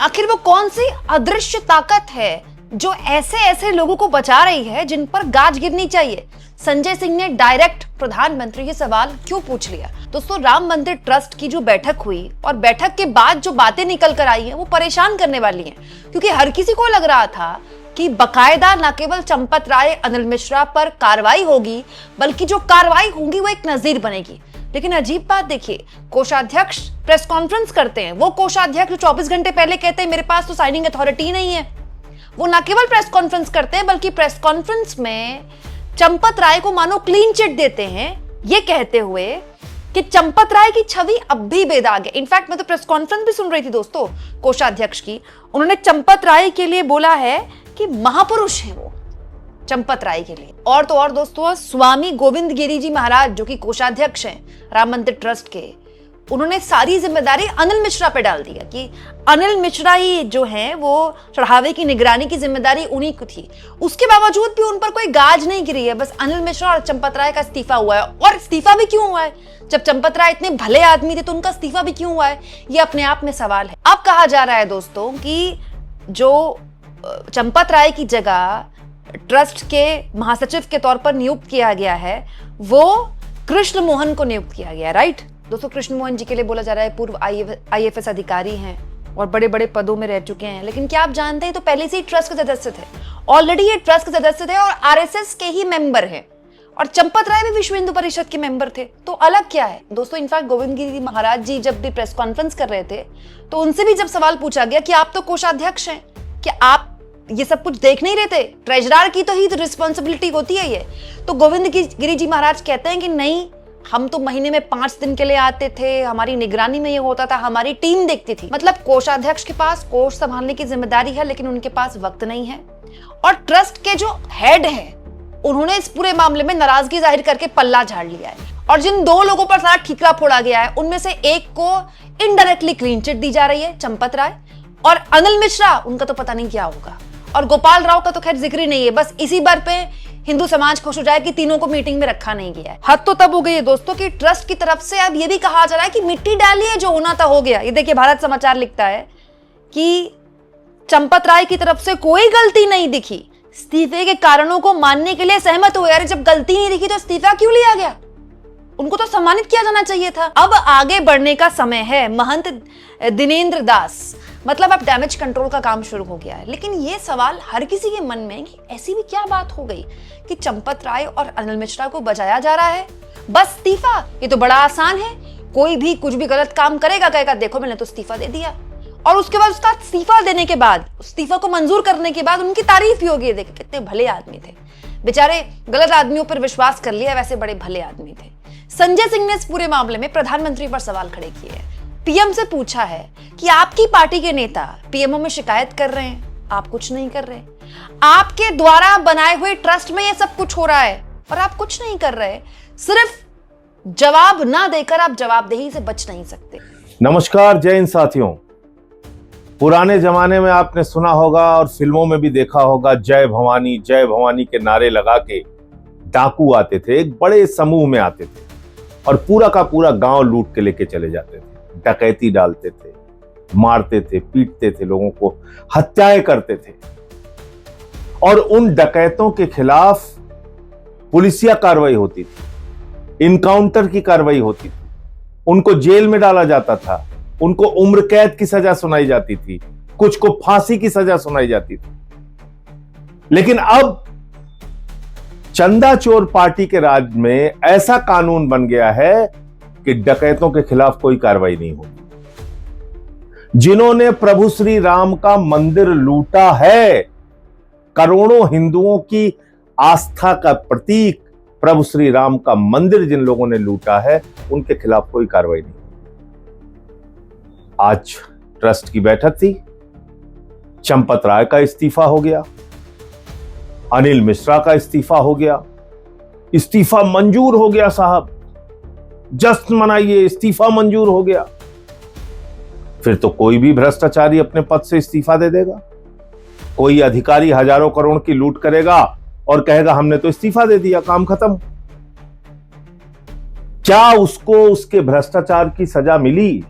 आखिर वो कौन सी अदृश्य ताकत है जो ऐसे ऐसे लोगों को बचा रही है जिन पर गाज गिरनी चाहिए? संजय सिंह ने डायरेक्ट प्रधानमंत्री ये सवाल क्यों पूछ लिया? दोस्तों, राम मंदिर ट्रस्ट की जो बैठक हुई और बैठक के बाद जो बातें निकल कर आई हैं वो परेशान करने वाली हैं, क्योंकि हर किसी को लग रहा था कि बकायदा न केवल चंपत राय, अनिल मिश्रा पर कार्रवाई होगी, बल्कि जो कार्रवाई होगी वो एक नजीर बनेगी। लेकिन अजीब बात देखिए, कोषाध्यक्ष प्रेस कॉन्फ्रेंस करते हैं, वो कोषाध्यक्ष 24 घंटे पहले कहते हैं मेरे पास तो साइनिंग अथॉरिटी नहीं है। वो न केवल प्रेस कॉन्फ्रेंस करते हैं बल्कि प्रेस कॉन्फ्रेंस में चंपत राय को मानो क्लीन चिट देते हैं, ये कहते हुए कि चंपत राय की छवि अब भी बेदाग है। इनफैक्ट मैं तो प्रेस कॉन्फ्रेंस भी सुन रही थी दोस्तों कोषाध्यक्ष की, उन्होंने चंपत राय के लिए बोला है कि महापुरुष है वो चंपत राय के लिए। और तो और दोस्तों, स्वामी गोविंद गिरी जी महाराज जो कि कोषाध्यक्ष हैं राम मंदिर ट्रस्ट के, उन्होंने सारी जिम्मेदारी अनिल मिश्रा पे डाल दिया कि अनिल मिश्रा ही जो हैं वो चढ़ावे की निगरानी की जिम्मेदारी उन्हीं को थी। उसके बावजूद भी उन पर कोई गाज नहीं गिरी है, बस अनिल मिश्रा और चंपत राय का इस्तीफा हुआ है। और इस्तीफा भी क्यों हुआ है? जब चंपत राय इतने भले आदमी थे तो उनका इस्तीफा भी क्यों हुआ है? ये अपने आप में सवाल है। अब कहा जा रहा है दोस्तों कि जो चंपत राय की जगह ट्रस्ट के महासचिव के तौर पर नियुक्त किया गया है वो कृष्ण मोहन को नियुक्त किया गया, राइट दोस्तों? कृष्ण मोहन जी के लिए बोला जा रहा है पूर्व आईएफएस अधिकारी हैं और बड़े बड़े पदों में रह चुके हैं। लेकिन क्या आप जानते हैं, तो पहले से ही ट्रस्ट के सदस्य थे, ऑलरेडी ये ट्रस्ट के सदस्य थे और आरएसएस के ही मेंबर हैं। और चंपत राय भी विश्व हिंदू परिषद के मेंबर थे, तो अलग क्या है दोस्तों? इनफैक्ट गोविंद गिरी महाराज जी जब भी प्रेस कॉन्फ्रेंस कर रहे थे तो उनसे भी जब सवाल पूछा गया कि आप तो कोषाध्यक्ष हैं, क्या आप ये सब कुछ देख नहीं रहे थे? ट्रेजरर की तो ही तो रिस्पॉन्सिबिलिटी होती है ये। तो गोविंद गिरी जी महाराज कहते हैं कि नहीं, हम तो महीने में 5 दिन के लिए आते थे, हमारी निगरानी में ये होता था, हमारी टीम देखती थी। मतलब कोषाध्यक्ष के पास कोष संभालने की जिम्मेदारी है लेकिन उनके पास वक्त नहीं है। और ट्रस्ट के जो हेड है उन्होंने इस पूरे मामले में नाराजगी जाहिर करके पल्ला झाड़ लिया है। और जिन 2 लोगों पर सारा ठीकरा फोड़ा गया है उनमें से एक को इनडायरेक्टली क्लीन चिट दी जा रही है, चंपत राय, और अनिल मिश्रा उनका तो पता नहीं क्या होगा, और गोपाल राव का तो खैर जिक्र ही नहीं है। बस इसी बार पे हिंदू समाज खुश हो जाए कि तीनों को मीटिंग में रखा नहीं गया है। हद तो तब हो गई है दोस्तों कि ट्रस्ट की तरफ से अब ये भी कहा जा रहा है कि मिट्टी डालिए, जो होना था हो गया। ये देखिए, भारत समाचार लिखता है कि चंपत राय की तरफ से कोई गलती नहीं दिखी, इस्तीफे के कारणों को मानने के लिए सहमत हुए। यार जब गलती नहीं दिखी तो इस्तीफा क्यों लिया गया? उनको तो सम्मानित किया जाना चाहिए था। अब आगे बढ़ने का समय है। महंत दिनेंद्र दास, मतलब अब डैमेज कंट्रोल का काम शुरू हो गया है। लेकिन ये सवाल हर किसी के मन में कि ऐसी भी क्या बात हो गई कि चंपत राय और अनिल मिश्रा को बचाया जा रहा है? बस इस्तीफा, ये तो बड़ा आसान है। कोई भी कुछ भी गलत काम करेगा, कहेगा देखो मैंने तो इस्तीफा दे दिया, और उसके बाद उसका इस्तीफा देने के बाद, इस्तीफा को मंजूर करने के बाद उनकी तारीफ भी होगी, देखिए कितने भले आदमी थे बेचारे, गलत आदमियों पर विश्वास कर लिया, वैसे बड़े भले आदमी थे। संजय सिंह ने इस पूरे मामले में प्रधानमंत्री पर सवाल खड़े किए हैं। पीएम से पूछा है कि आपकी पार्टी के नेता पीएमओ में शिकायत कर रहे हैं, आप कुछ नहीं कर रहे, आपके द्वारा बनाए हुए ट्रस्ट में ये सब कुछ हो रहा है और आप कुछ नहीं कर रहे। सिर्फ जवाब ना देकर आप जवाबदेही से बच नहीं सकते। नमस्कार, जय हिंद साथियों। पुराने जमाने में आपने सुना होगा और फिल्मों में भी देखा होगा, जय भवानी के नारे लगा के डाकू आते थे, एक बड़े समूह में आते थे और पूरा का पूरा गांव लूट के लेके चले जाते थे, डकैती डालते थे, मारते थे, पीटते थे, लोगों को हत्याएं करते थे। और उन डकैतों के खिलाफ पुलिसिया कार्रवाई होती थी, इनकाउंटर की कार्रवाई होती थी, उनको जेल में डाला जाता था, उनको उम्र कैद की सजा सुनाई जाती थी, कुछ को फांसी की सजा सुनाई जाती थी। लेकिन अब चंदा चोर पार्टी के राज में ऐसा कानून बन गया है कि डकैतों के खिलाफ कोई कार्रवाई नहीं होती। जिन्होंने प्रभु श्री राम का मंदिर लूटा है, करोड़ों हिंदुओं की आस्था का प्रतीक प्रभु श्री राम का मंदिर जिन लोगों ने लूटा है, उनके खिलाफ कोई कार्रवाई नहीं। आज ट्रस्ट की बैठक थी, चंपत राय का इस्तीफा हो गया, अनिल मिश्रा का इस्तीफा हो गया, इस्तीफा मंजूर हो गया साहब, जश्न मनाइए, इस्तीफा मंजूर हो गया। फिर तो कोई भी भ्रष्टाचारी अपने पद से इस्तीफा दे देगा, कोई अधिकारी हजारों करोड़ की लूट करेगा और कहेगा हमने तो इस्तीफा दे दिया, काम खत्म। क्या उसको उसके भ्रष्टाचार की सजा मिली?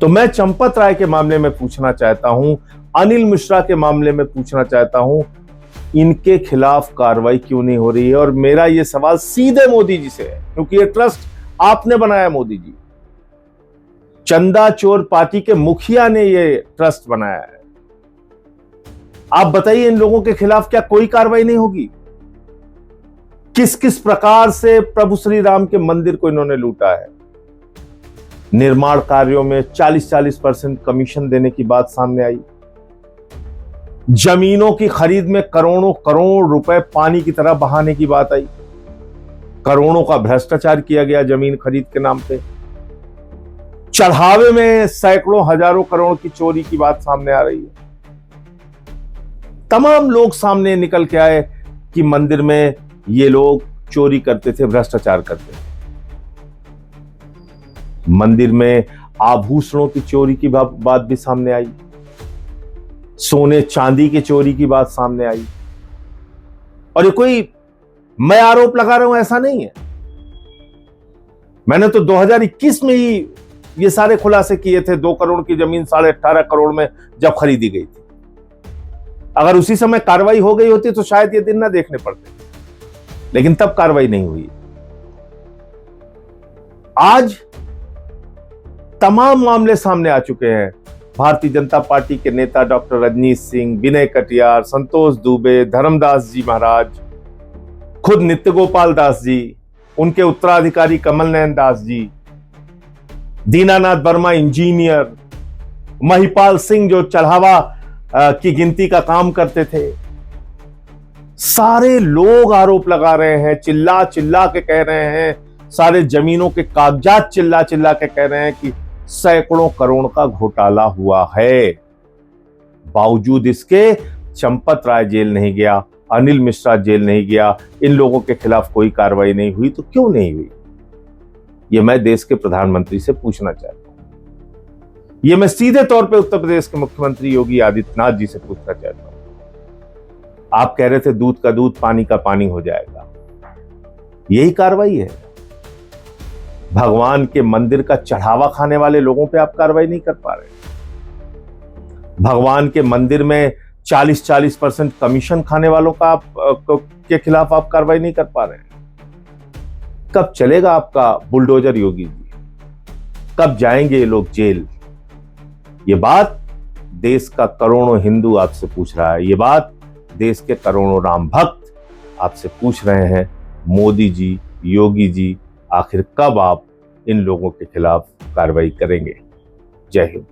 तो मैं चंपत राय के मामले में पूछना चाहता हूं, अनिल मिश्रा के मामले में पूछना चाहता हूं, इनके खिलाफ कार्रवाई क्यों नहीं हो रही है? और मेरा यह सवाल सीधे मोदी जी से है, क्योंकि यह ट्रस्ट आपने बनाया मोदी जी, चंदा चोर पार्टी के मुखिया ने यह ट्रस्ट बनाया है। आप बताइए, इन लोगों के खिलाफ क्या कोई कार्रवाई नहीं होगी? किस किस प्रकार से प्रभु श्री राम के मंदिर को इन्होंने लूटा है। निर्माण कार्यों में 40-40% कमीशन देने की बात सामने आई। जमीनों की खरीद में करोड़ों करोड़ रुपए पानी की तरह बहाने की बात आई। करोड़ों का भ्रष्टाचार किया गया जमीन खरीद के नाम पे। चढ़ावे में सैकड़ों हजारों करोड़ की चोरी की बात सामने आ रही है। तमाम लोग सामने निकल के आए कि मंदिर में ये लोग चोरी करते थे, भ्रष्टाचार करते थे। मंदिर में आभूषणों की चोरी की बात भी सामने आई, सोने चांदी की चोरी की बात सामने आई। और ये कोई मैं आरोप लगा रहा हूं ऐसा नहीं है, मैंने तो 2021 में ही ये सारे खुलासे किए थे। 2 करोड़ की जमीन 18.5 करोड़ में जब खरीदी गई थी। अगर उसी समय कार्रवाई हो गई होती तो शायद ये दिन ना देखने पड़ते, लेकिन तब कार्रवाई नहीं हुई। आज तमाम मामले सामने आ चुके हैं। भारतीय जनता पार्टी के नेता डॉक्टर रजनीश सिंह, विनय कटियार, संतोष दुबे, धर्मदास जी महाराज, खुद नित्य गोपाल दास जी, उनके उत्तराधिकारी कमल नयन दास जी, दीनानाथ वर्मा इंजीनियर, महिपाल सिंह जो चढ़ावा की गिनती का काम करते थे। सारे लोग आरोप लगा रहे हैं, चिल्ला चिल्ला के कह रहे हैं, सारे जमीनों के कागजात चिल्ला चिल्ला के कह रहे हैं कि सैकड़ों करोड़ का घोटाला हुआ है। बावजूद इसके चंपत राय जेल नहीं गया, अनिल मिश्रा जेल नहीं गया, इन लोगों के खिलाफ कोई कार्रवाई नहीं हुई। तो क्यों नहीं हुई? यह मैं देश के प्रधानमंत्री से पूछना चाहता हूं। यह मैं सीधे तौर पे उत्तर प्रदेश के मुख्यमंत्री योगी आदित्यनाथ जी से पूछना चाहता हूं। आप कह रहे थे दूध का दूध, पानी का पानी हो जाएगा, यही कार्रवाई है? भगवान के मंदिर का चढ़ावा खाने वाले लोगों पे आप कार्रवाई नहीं कर पा रहे। भगवान के मंदिर में 40-40% कमीशन खाने वालों का के खिलाफ आप कार्रवाई नहीं कर पा रहे हैं। कब चलेगा आपका बुलडोजर योगी जी? कब जाएंगे ये लोग जेल? ये बात देश का करोड़ों हिंदू आपसे पूछ रहा है। ये बात देश के करोड़ों राम भक्त आपसे पूछ रहे हैं। मोदी जी, योगी जी, आखिर कब आप इन लोगों के खिलाफ कार्रवाई करेंगे? जय हिंद।